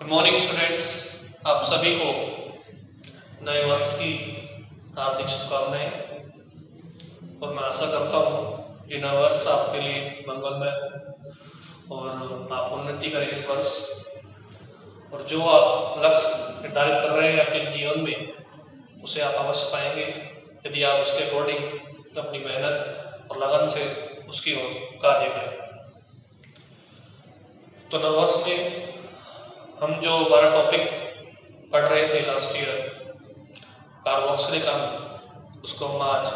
Good morning students, आप सभी को नए वर्ष की हार्दिक शुभकामनाएं। और मैं आशा करता हूँ कि नया वर्ष आपके लिए मंगलमय हो और आप उन्नति करें इस वर्ष। और जो आप लक्ष्य निर्धारित कर रहे हैं अपने जीवन में, उसे आप अवश्य पाएंगे यदि आप उसके अकॉर्डिंग अपनी मेहनत और लगन से उसकी ओर कार्य करें। तो नव वर्ष में हम जो हमारा टॉपिक पढ़ रहे थे लास्ट ईयर, कार्बोक्सिलिक अम्ल, उसको हम आज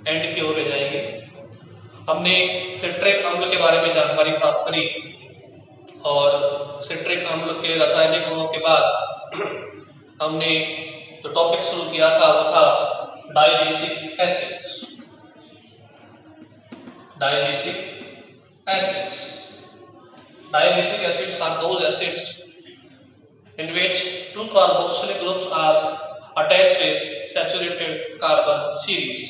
एंड की ओर ले जाएंगे। हमने सिट्रिक अम्ल के बारे में जानकारी प्राप्त करी और सिट्रिक अम्ल के रासायनिक गुणों के बाद हमने जो टॉपिक शुरू किया था वो था dialysic acids. Dialysic acids Dialysic acids are those acids in which two carboxylic groups are attached with saturated carbon series.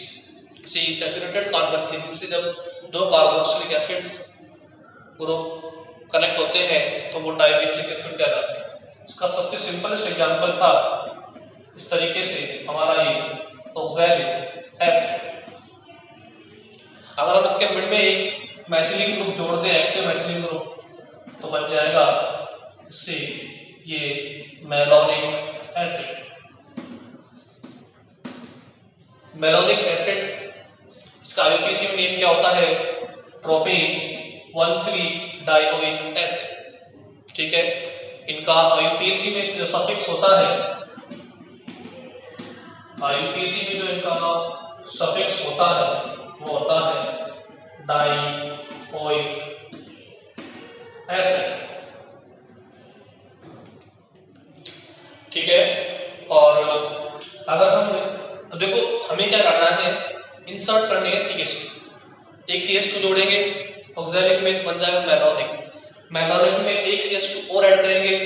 See, saturated carbon series से जब दो carboxylic acids ग्रुप कनेक्ट होते हैं तो वो डायलिसिक एसिड कहलाते हैं। इसका सबसे सिंपलेस्ट एग्जांपल था इस तरीके से हमारा ये ऑक्सैलिक एसिड। अगर हम इसके मिड में एक मैथिलीन ग्रुप जोड़ दें, एक्टिव मैथिलीन ग्रुप, तो बन जाएगा इससे ये मैलोनिक एसिड। मैलोनिक एसिड, इसका आईयूपीएसी नेम क्या होता है? Propane 1,3 dioic acid. ठीक है, इनका आईयूपीएसी में जो सफिक्स होता है, आईयूपीएसी में जो इनका सफिक्स होता है वो होता है डाइओइक एसिड। ठीक है, और अगर हम देखो हमें क्या करना है, इंसर्ट करनी है CH2। एक CH2 जोड़ेंगे ऑक्सैलिक में तो बन जाएगा मैलोनिक। मैलोनिक में एक CH2 और ऐड करेंगे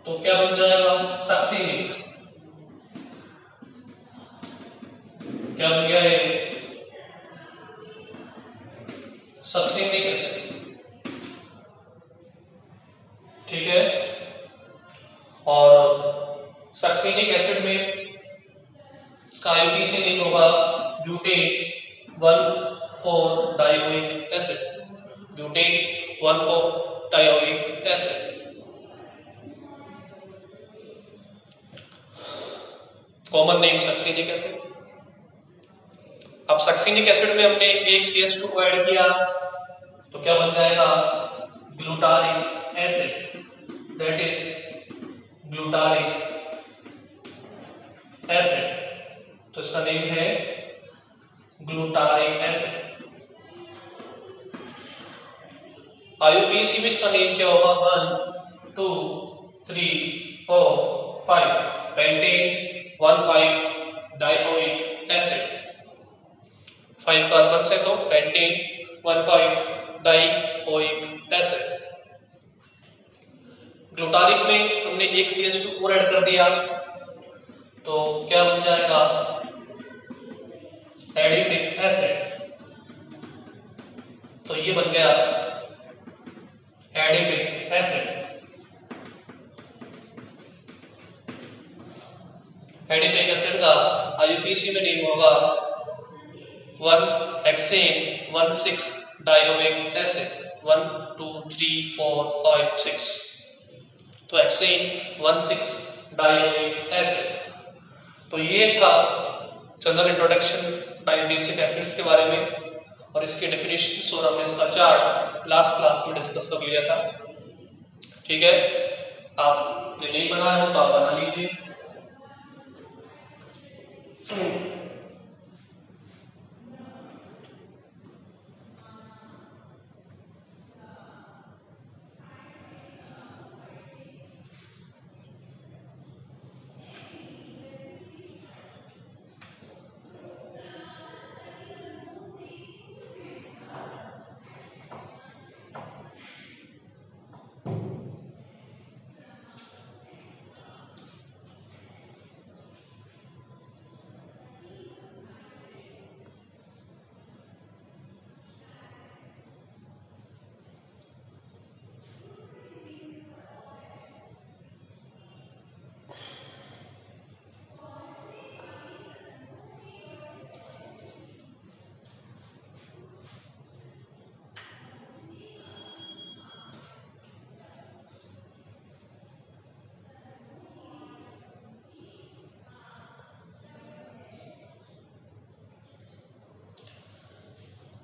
तो क्या बन जाएगा? सक्सिनिक। क्या बन गया ये? Succinic acid. ठीक है, और सक्सिनिक एसिड में का आईयूपीएसी नेम होगा butane 1,4 dioic acid. Butane 1,4 dioic acid common name succinic acid. अब सक्सिनिक एसिड में हमने एक CH2 को ऐड किया तो क्या बन जाएगा? Glutaric acid. That is glutaric acid. तो इसका नेम है ग्लूटारिक एसिड। आईयूपीएसी में इसका नेम क्या होगा? 1, 2, 3, 4, 5 पेंटेन 1,5 डाइओइक एसिड। 5 कार्बन से तो पेंटेन 1,5 डाइओइक एसिड। ग्लूटारिक में हमने एक CH2 और ऐड कर दिया तो क्या बन जाएगा? Adipic acid. तो ये बन गया एडिपिक एसिड। एडिपिक एसिड का आईयूपीएसी में नेम होगा 1-हेक्सेन 1,6 डाइओइक एसिड। 1, 2, 3, 4, 5, 6। तो हेक्सेन 1,6 डाइओइक एसिड। तो ये था जनरल इंट्रोडक्शन डायलिसिक एसिड्स के बारे में, और इसके डेफिनेशन और हमने इसका चार्ट लास्ट क्लास में डिस्कस कर लिया था। ठीक है, आपने नहीं बनाया हो तो आप बना लीजिए।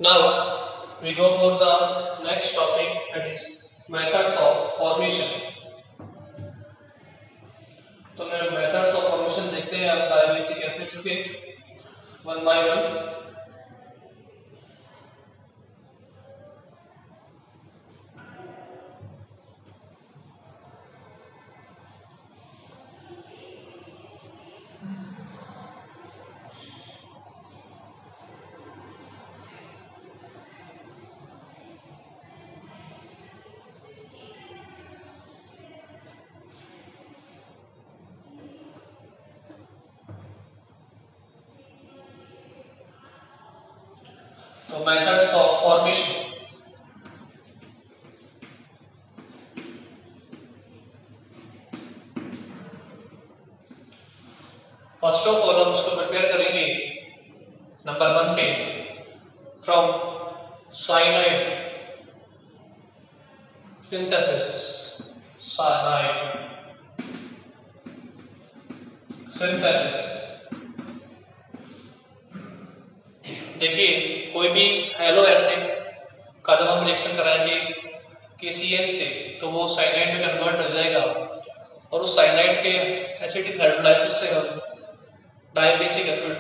Now we go for the next topic, that is methods of formation. तो मैं methods of formation देखते हैं अब डायबेसिक एसिड्स के one by one. So methods of formation. First of all हम इसको प्रिपेयर करेंगे नंबर 1 पे from cyanide synthesis. Cyanide synthesis. देखिए कोई भी हेलो एसिड का जब हम रिएक्शन कराएंगे KCl से तो वो साइनाइड में कन्वर्ट हो जाएगा और उस साइनाइड के एसिडिक हाइड्रोलाइसिस से हम डायबेसिक एसिड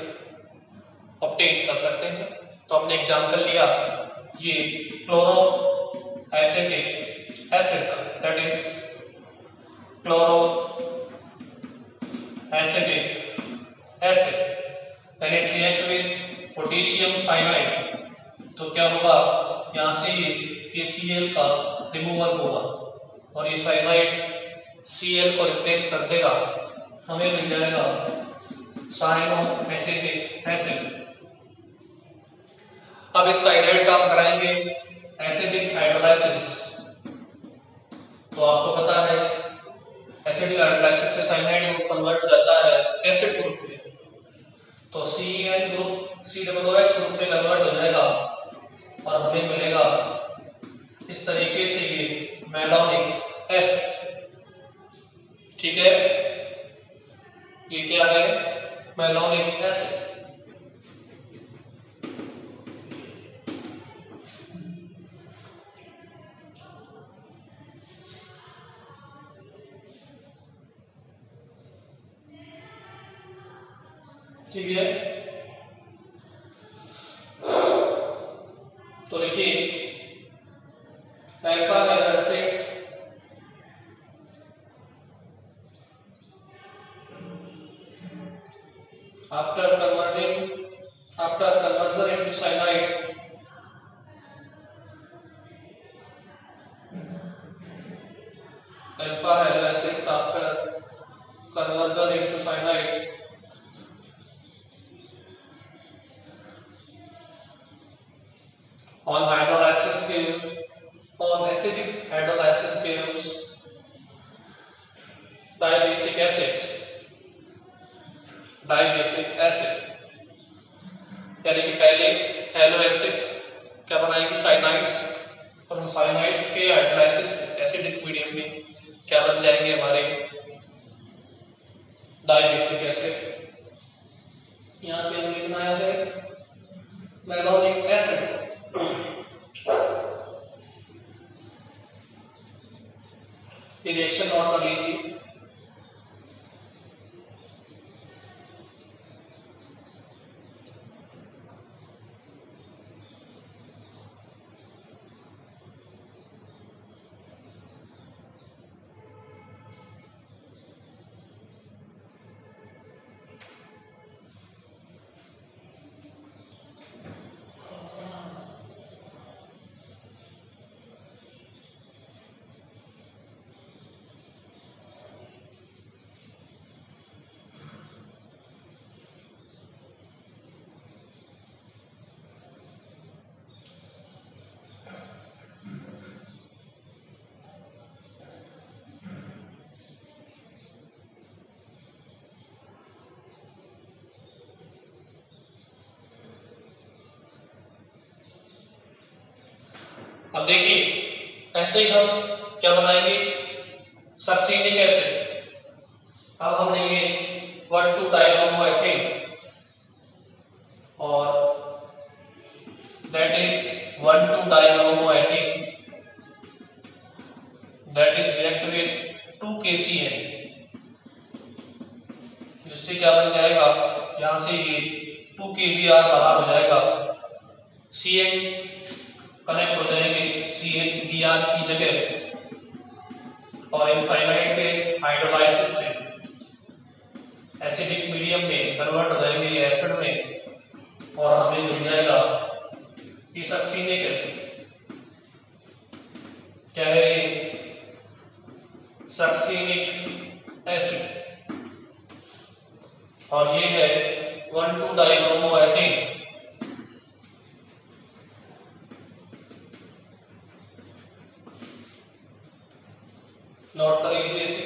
ऑब्टेन कर सकते हैं. तो हमने एग्जांपल लिया ये क्लोरो एसिटिक एसिड का, that is chloro acetic acid. When it react with potassium cyanide तो क्या होगा, यहाँ से ये KCl का रिमूवल होगा और ये साइनाइड Cl को रिप्लेस कर देगा. हमें मिल जाएगा साइनो एसिटिक एसिड. अब इस साइनाइड का हम कराएंगे एसिडिक हाइड्रोलाइसिस. तो आपको पता है एसिडिक हाइड्रोलाइसिस से साइनाइड ग्रुप कन्वर्ट हो जाता है एसिड ग्रुप में. तो Cl ग्रुप COOH ग्रुप में कन्वर्ट हो जाएगा और हमें मिलेगा इस तरीके से ये मैलोनिक एसिड. ठीक है, ये क्या है, मैलोनिक एसिड. ठीक है, तो देखिए alpha acids after conversion into cyanide alpha halo acids after conversion into cyanide on hydrolysis scale on acidic hydrolysis scales diabasic acids dibasic acid यानी कि पहले हेलो एसिड्स क्या बनाएंगे साइनाइड्स और उन साइनाइड्स के हाइड्रोलाइसिस एसिडिक मीडियम में क्या बन जाएंगे हमारे डाइबेसिक एसिड. यहाँ पे हमने बनाया है मैलोनिक एसिड. रिएक्शन नोट कर लीजिए. अब देखिए ऐसे ही हम क्या बनाएंगे सक्सीनिक एसिड. अब हम लेंगे 1,2-डाइब्रोमोएथेन और that is 1,2-dibrommoethane that is react with 2KCl, जिससे क्या बन जाएगा, यहाँ से ये 2KBr बाहर हो जाएगा, Cl कनेक्ट हो जाएंगे ClBr की जगह, और इन साइनाइड के हाइड्रोलाइसिस से एसिडिक मीडियम में कन्वर्ट हो जाएंगे ये एसिड में, और हमें मिल जाएगा ये सक्सीनिक एसिड। क्या है ये? सक्सीनिक एसिड, और ये है 1,2-dibrommoethane। नोट कर लीजिए इसे।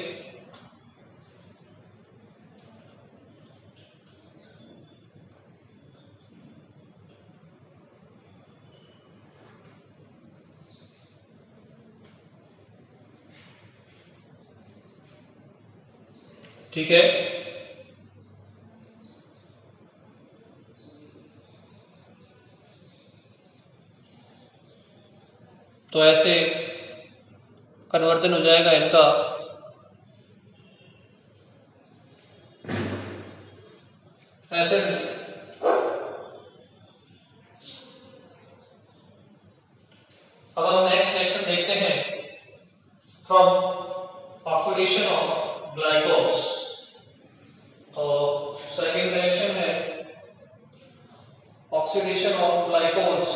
ठीक है, तो ऐसे कन्वर्जन हो जाएगा इनका एसिड। अब हम नेक्स्ट रिएक्शन देखते हैं, फ्रॉम ऑक्सीडेशन ऑफ ग्लाइकोल्स। तो सेकेंड रिएक्शन है oxidation of glycols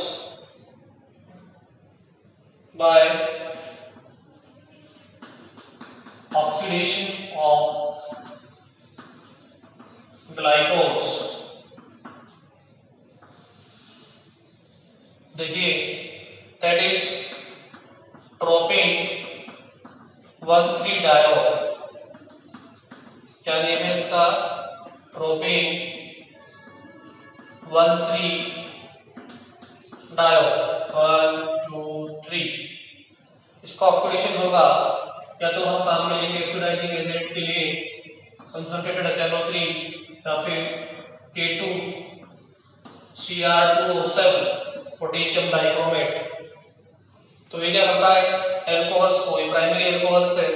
by oxidation of glycols। देखिए that is tropane 1,3-diol। क्या नेम है इसका? tropane 1,3-diol 1 2 3। इसका ऑक्सीडेशन होगा, या तो हम काम में लेंगे स्टोराइजिंग एजेंट के लिए कंसंट्रेटेड HNO3 या फिर K2Cr2O7 पोटेशियम डाइक्रोमेट। तो ये क्या करता है, एल्कोहल्स को, ये प्राइमरी एल्कोहल्स है,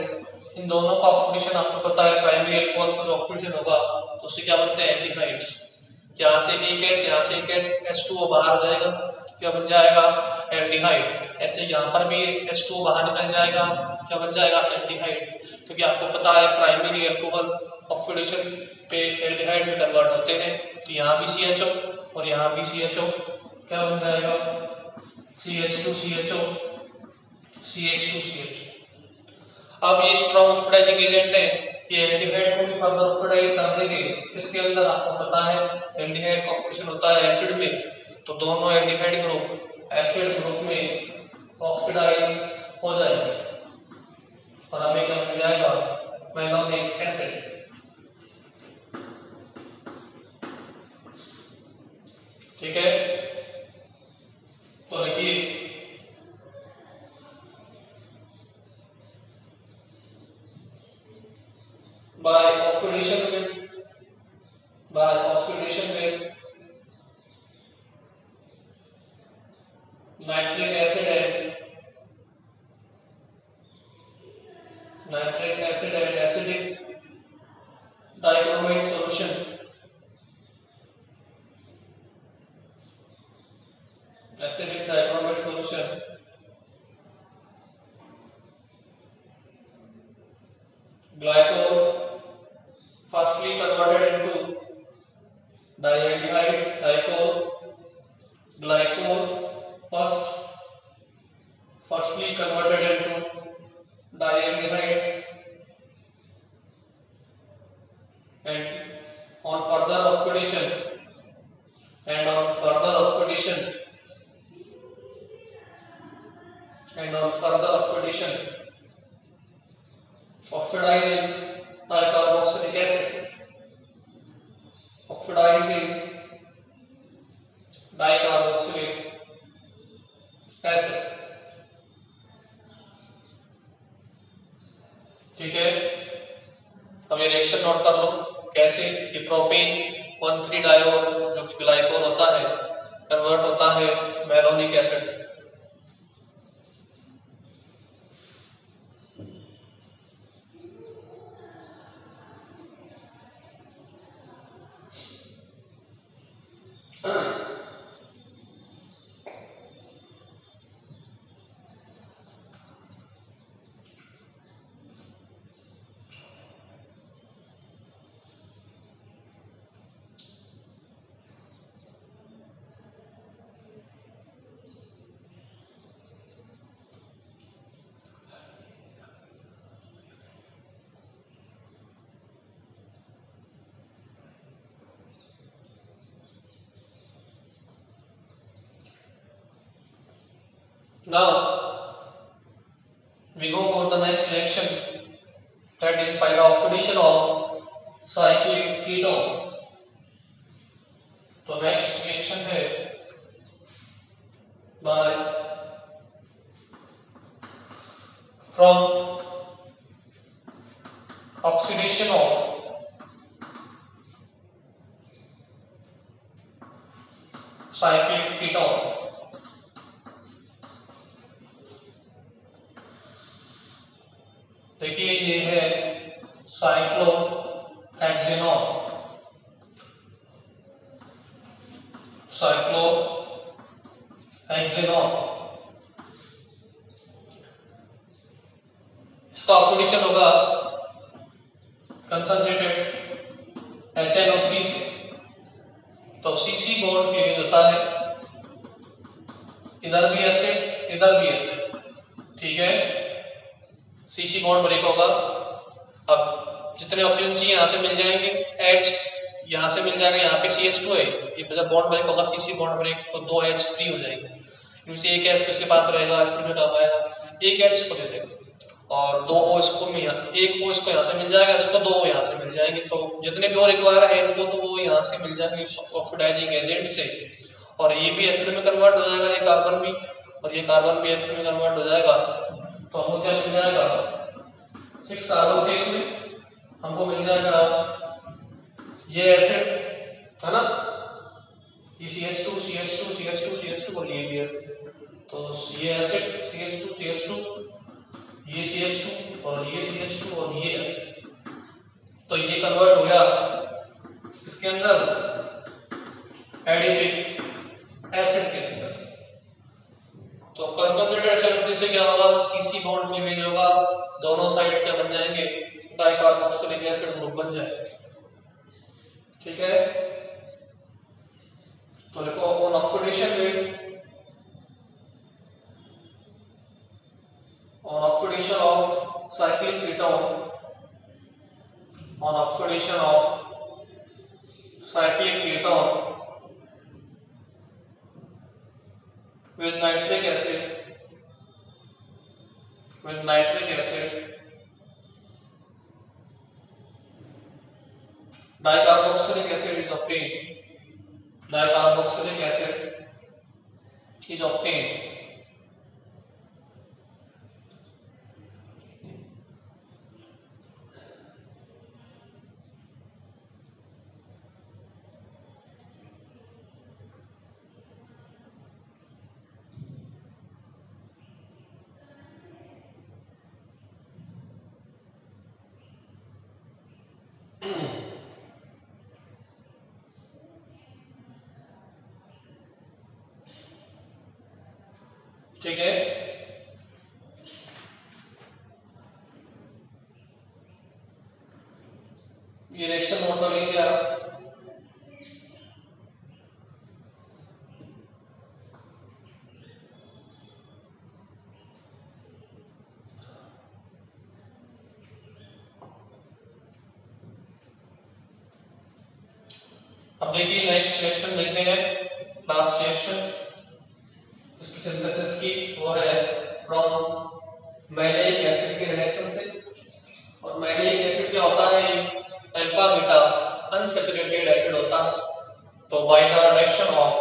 इन दोनों का ऑक्सीडेशन आपको पता है, प्राइमरी एल्कोहल्स का जो ऑक्सीडेशन होगा तो उससे क्या बनते हैं, एल्डिहाइड्स। यहाँ से एक H, यहाँ से एक H, H2O बाहर आ जाएगा, क्या बन जाएगा, एल्डिहाइड। ऐसे यहाँ पर भी H2O बाहर निकल जाएगा, क्या बन जाएगा, एल्डिहाइड। क्योंकि आपको पता है प्राइमरी एल्कोहल ऑक्सीडेशन पे एल्डिहाइड में कन्वर्ट होते हैं, तो यहाँ भी CHO और यहाँ भी CHO, क्या बन जाएगा, CH2CHO CH2CH। अब ये स्ट्रॉन्ग ऑक्सीडाइजिंग एजेंट है, ये एल्डिहाइड को भी फर्दर ऑक्सीडाइज कर देंगे। इसके अंदर आपको पता है एल्डिहाइड का ऑक्सीडेशन होता है एसिड में, तो दोनों एल्डिहाइड ग्रुप एसिड ग्रुप में ऑक्सीडाइज हो जाएंगे और हमें क्या मिल जाएगा, मैलोनिक एसिड। ठीक है, तो देखिए by oxidation with nitric acid and acidic dichromate solution, glycol firstly converted into dialdehyde dicol, glycol firstly converted into dialdehyde, and on further oxidation oxidizing dicarboxylic acid, ठीक है, अब ये रिएक्शन नोट कर लो कैसे, ये प्रोपेन 1,3-डायोल जो कि ग्लाइकोल होता है कन्वर्ट होता है malonic acid Now we go for the next reaction, that is by the oxidation of cyclic ketone. तो नेक्स्ट रिएक्शन है by from oxidation of cyclic ketone. देखिए ये है साइक्लोहेक्सेनॉन, साइक्लोहेक्सेनॉन। इसका ऑक्सीडेशन होगा कंसंट्रेटेड HNO3 से, तो CC बॉन्ड क्लीवेज होता है, इधर भी एसिड इधर भी एसिड, ठीक है। CC बॉन्ड ब्रेक होगा। अब जितने ऑक्सीजन चाहिए यहाँ से मिल जाएंगे, H यहाँ से मिल जाएगा, यहाँ पे CH2 है, ये जब बॉन्ड ब्रेक होगा CC बॉन्ड ब्रेक तो 2 H फ्री हो जाएंगे, इनमें से एक H तो इसके पास रहेगा, एसिड में काम आएगा, एक H को दे देंगे और 2 O इसको में एक O इसको यहाँ से मिल जाएगा, इसको 2 O यहाँ से मिल जाएंगे, तो जितने भी और रिक्वायर है इनको तो वो यहाँ से मिल जाएंगे ऑक्सीडाइजिंग एजेंट से, और ये भी एसिड में कन्वर्ट हो जाएगा, ये कार्बन भी, और ये कार्बन भी एसिड में कन्वर्ट हो जाएगा, तो हमको क्या मिल जाएगा 6 कार्बन थे इसमें, हमको मिल जाएगा ये एसिड है ना, ये CH2 CH2 CH2 CH2 और ये भी एसिड, तो ये एसिड CH2 CH2, ये CH2 और ये CH2 और ये एसिड, तो ये कन्वर्ट हो गया इसके अंदर एडिपिक एसिड के अंदर। तो कंसंट्रेटेड एसिड से क्या होगा, CC बॉन्ड क्लीवेज होगा, दोनों साइड क्या बन जाएंगे, डाइकार्बोक्सिलिक एसिड ग्रुप बन जाएगा, ठीक है। तो देखो ऑन ऑक्सीडेशन में, on oxidation of cyclic ketone, on oxidation of cyclic ketone with nitric acid, dicarboxylic acid is obtained, dicarboxylic acid is obtained, ठीक है। ये रिएक्शन नोट कर लीजिए आप। अब देखिए नेक्स्ट रिएक्शन देखते हैं, लास्ट रिएक्शन इसकी सिंथेसिस की, वो है फ्रॉम मैलिक एसिड के रिडक्शन से। और मैलिक एसिड क्या होता है, अल्फा बीटा अनसैचुरेटेड एसिड होता है। तो by the reduction of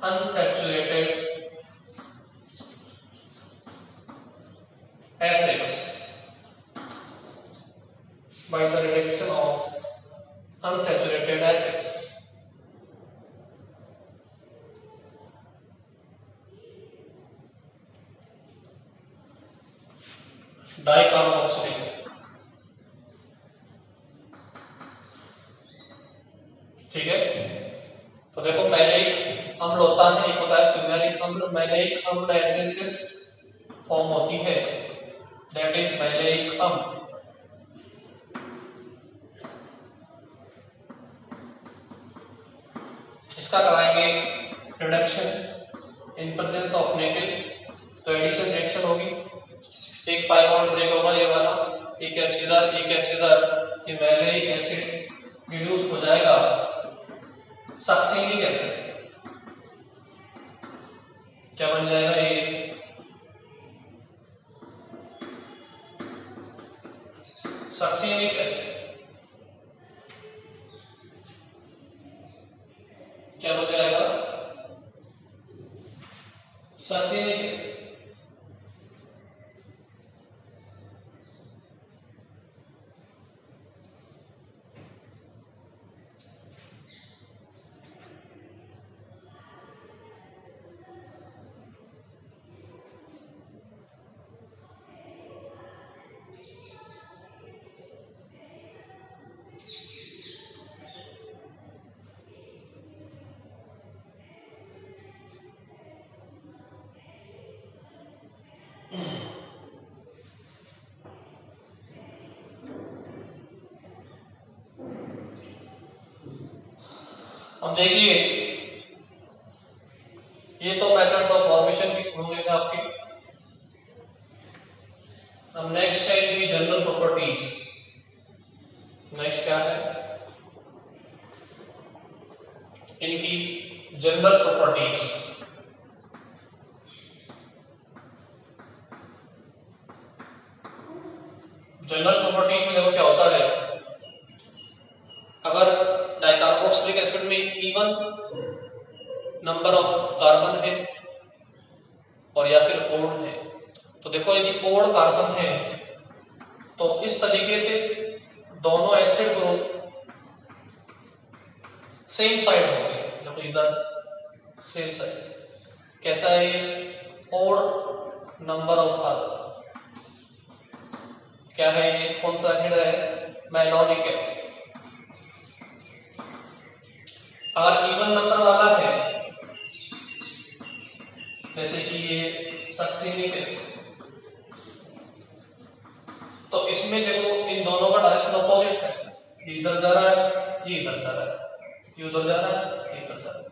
unsaturated acids, by the reduction of unsaturated acids, dicarboxylic acid, ठीक है। तो देखो मैलिक अम्ल होता है, एक होता है फिनाइलिक अम्ल, मैलिक अम्ल एसिड फॉर्म होती है, दैट इज मैलिक अम्ल। इसका कराएंगे रिडक्शन इन प्रेजेंस ऑफ निकल, तो एडिशन रिएक्शन होगी, एक पाई बॉन्ड ब्रेक होगा ये वाला, एक H इधर एक H इधर, ये मैलेइक एसिड रिड्यूस हो जाएगा सक्सिनिक एसिड। क्या बन जाएगा ये सक्सिनिक एसिड। क्या हो जाएगा सक्सिनिक एसिड। अब देखिए ये तो मेथड्स ऑफ फॉर्मेशन की हो गए आपके। अब नेक्स्ट है इनकी जनरल प्रॉपर्टीज। नेक्स्ट क्या है इनकी जनरल प्रॉपर्टीज। जनरल प्रॉपर्टीज में देखो क्या होता है, अगर डाइकार्बोक्सिलिक एसिड में इवन नंबर ऑफ कार्बन है और या फिर ओड है, तो देखो यदि ओड कार्बन है तो इस तरीके से दोनों एसिड ग्रुप सेम साइड होंगे। देखो इधर सेम साइड कैसा है, ओड नंबर ऑफ कार्बन। क्या है ये, कौन सा एसिड है, मैलोनिक एसिड। अगर इवन नंबर वाला है जैसे कि ये सक्सिनिक एसिड, तो इसमें देखो इन दोनों का डायरेक्शन अपोजिट है, ये इधर जा रहा है ये इधर जा रहा है, ये उधर जा रहा है ये इधर जा रहा है।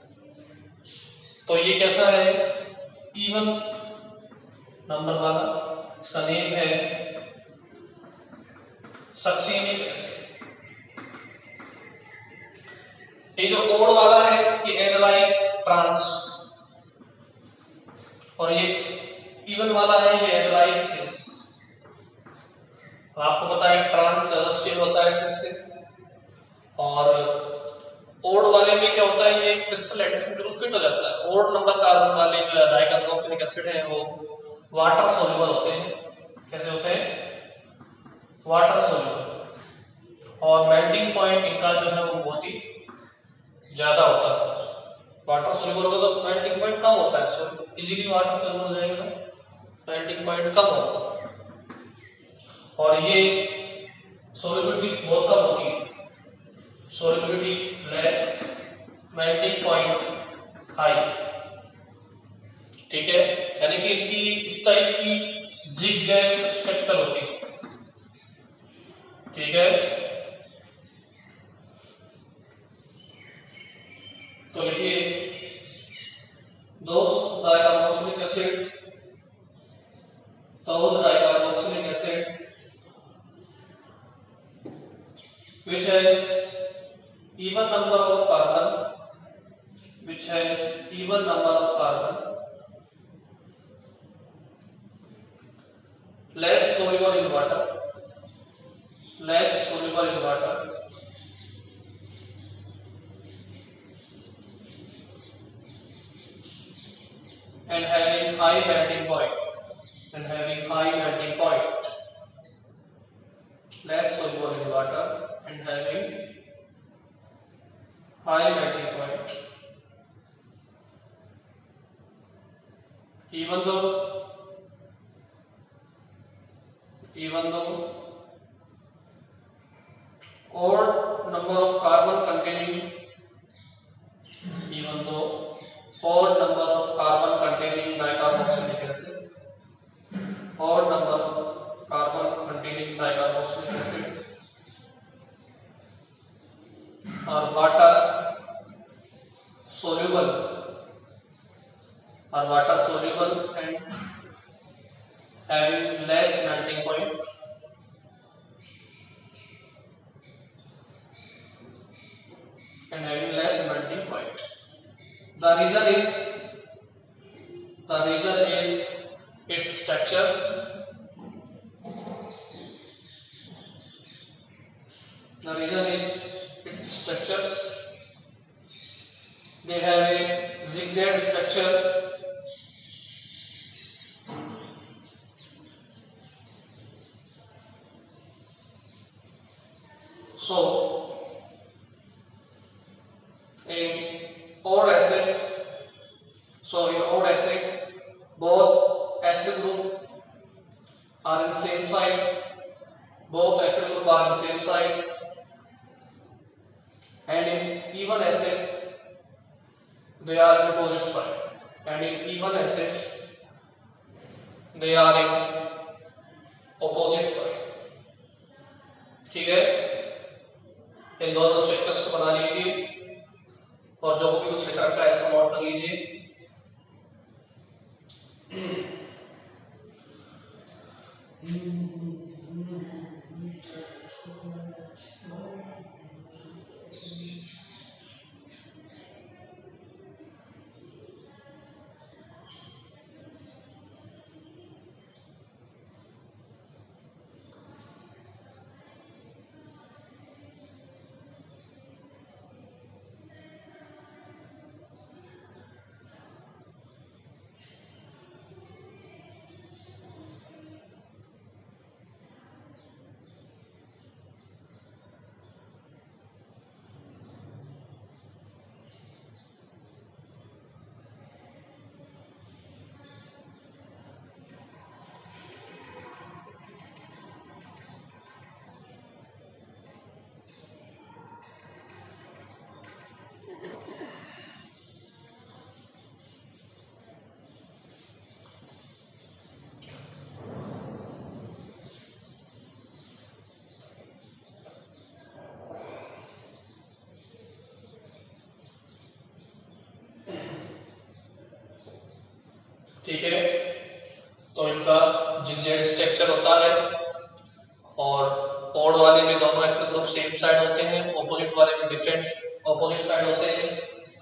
तो ये कैसा है, इवन नंबर वाला, इसका नेम है सक्सिनिक एसिड। ये जो ओड वाला है ये एज लाइक ट्रांस, और ये इवन वाला है ये एज लाइक सिस। आपको पता है ट्रांस ज्यादा स्टेबल होता है सिस से, और ओड वाले में क्या होता है ये क्रिस्टल एटम्स में बिल्कुल फिट हो जाता है। ओड नंबर कार्बन वाले जो डाइकार्बोक्सिलिक एसिड है वो वाटर सोल्यूबल होते हैं। कैसे होते हैं, वाटर सोल्यूबल, और मेल्टिंग पॉइंट इनका जो है वो बहुत ही ज्यादा होता है। वाटर सोल्यूबल होगा तो मेल्टिंग पॉइंट कम होता है, सो इजीली वाटर सोल्यूबल हो जाएगा, मेल्टिंग पॉइंट कम होगा। और ये सोल्यूबिलिटी बहुत कम होती है, solubility less, melting point high. ठीक है, यानी कि इनकी इस टाइप की जिग-जैग स्ट्रक्चर होती है। ठीक है, तो लिखिए those dicarboxylic acid which has even number of carbon less soluble in water and having high melting point, less soluble in water and having high melting point, even though odd number of carbon containing dicarboxylic acid, are water soluble and having less melting point, and having less melting point. The reason is its structure. The reason is its structure. They have a zigzag structure. So in odd acids, both acid group are in same side. Both acid group are in same side, and in even acid they are in opposite side. And in even acids they are in opposite side. ठीक है, इन दोनों structures को बना लीजिए और जो भी कुछ लिखा रखा है इसको नोट कर लीजिए. ठीक है, तो इनका जिगजैग स्ट्रक्चर होता है और ओड वाले में दोनों एसिड ग्रुप सेम साइड होते हैं, ऑपोजिट वाले में डिफरेंट ऑपोजिट साइड होते हैं.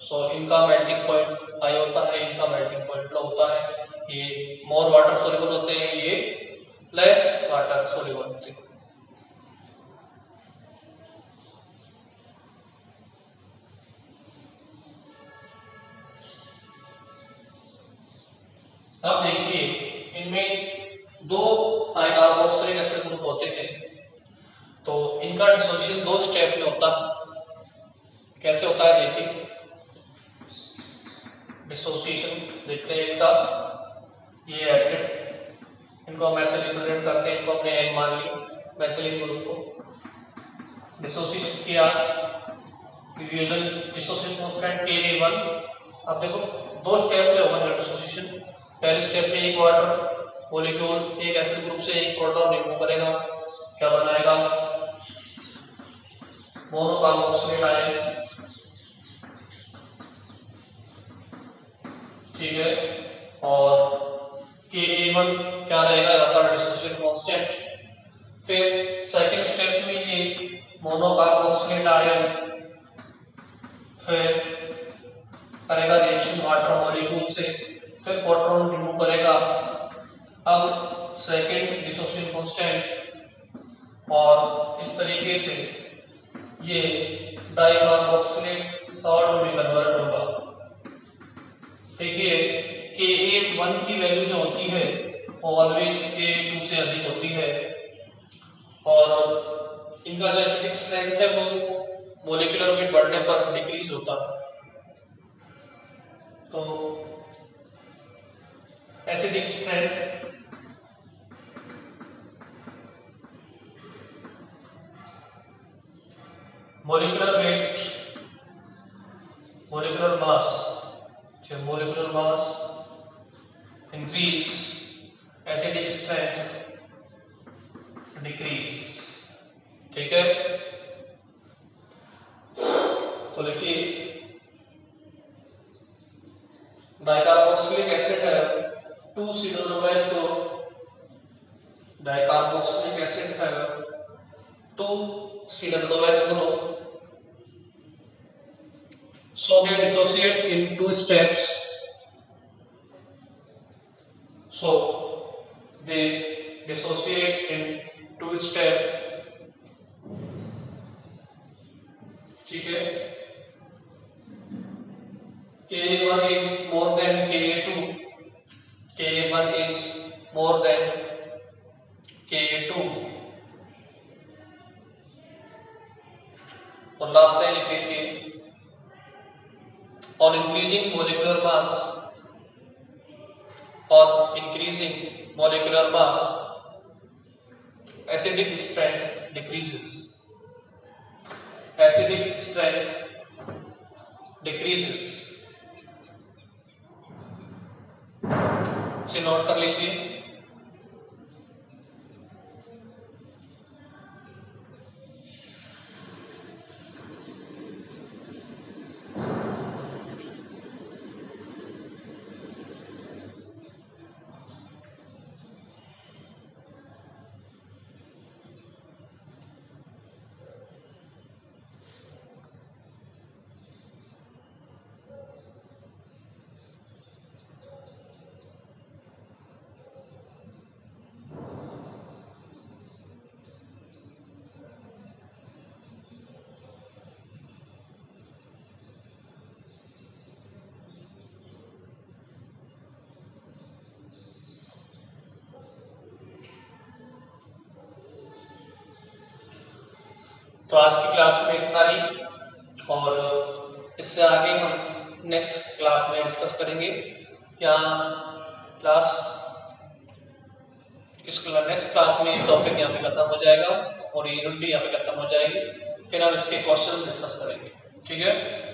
सो इनका मेल्टिंग पॉइंट हाई होता है, इनका मेल्टिंग पॉइंट लो होता है. ये मोर वाटर सोल्यूबल होते हैं, ये लेस वाटर सोल्यूबल होते हैं. अब देखिए, इनमें दो कार्बोक्सिलिक एसिड ग्रुप होते हैं, तो इनका डिसोसिएशन दो स्टेप में होता है. कैसे होता है देखिए, डिसोसिएशन देखते हैं इनका. ये एसिड, इनको हम ऐसे रिप्रेजेंट करते हैं, इनको अपने एन मान ली, मेथिलीन ग्रुप को डिसोसिएशन किया यूजुअल डिसोसिएशन कांस्टेंट Ka1. अब देखो दो स्टेप में होगा डिसोसिएशन. पहले स्टेप में एक वाटर मॉलिक्यूल एक एसिड ग्रुप से एक प्रोटॉन रिमूव करेगा, क्या बनाएगा, मोनोकार्बोक्सिलेट आयन. ठीक है, और Ka1 क्या रहेगा, यहाँ पर डिसोसिएशन कांस्टेंट. फिर सेकंड स्टेप में ये मोनोकार्बोक्सिलेट आयन फिर करेगा रिएक्शन वाटर मॉलिक्यूल से, फिर प्रोटॉन रिमूव करेगा. अब सेकंड डिसोसिएशन कांस्टेंट और इस तरीके से ये डाइकार्बोक्सिलेट सॉल्ट में कन्वर्ट होगा. देखिए Ka1 की वैल्यू जो होती है वो ऑलवेज Ka2 से अधिक होती है और इनका जो एसिडिक स्ट्रेंथ है वो मॉलिक्यूलर वेट बढ़ने पर डिक्रीज होता है. तो acidic strength molecular weight, molecular mass, molecular mass increase, acidic strength decrease. ठीक है, तो देखिए डाइकार्बोक्सिलिक एसिड है 2-COOH2, डाइकार्बोक्सिलिक एसिड है 2-COOH2. So they dissociate in two steps. So they dissociate in two steps. ठीक है, K1 is more than Ka2. K1 is more than Ka2. और last line लिख लीजिए, on increasing molecular mass, acidic strength decreases. Acidic strength decreases. इसे note कर लीजिए। तो आज की क्लास में इतना ही, और इससे आगे हम नेक्स्ट क्लास में डिस्कस करेंगे। यहाँ क्लास नेक्स्ट क्लास में ये टॉपिक यहाँ पे खत्म हो जाएगा और ये यूनिट भी यहाँ पे खत्म हो जाएगी, फिर हम इसके क्वेश्चन डिस्कस करेंगे। ठीक है।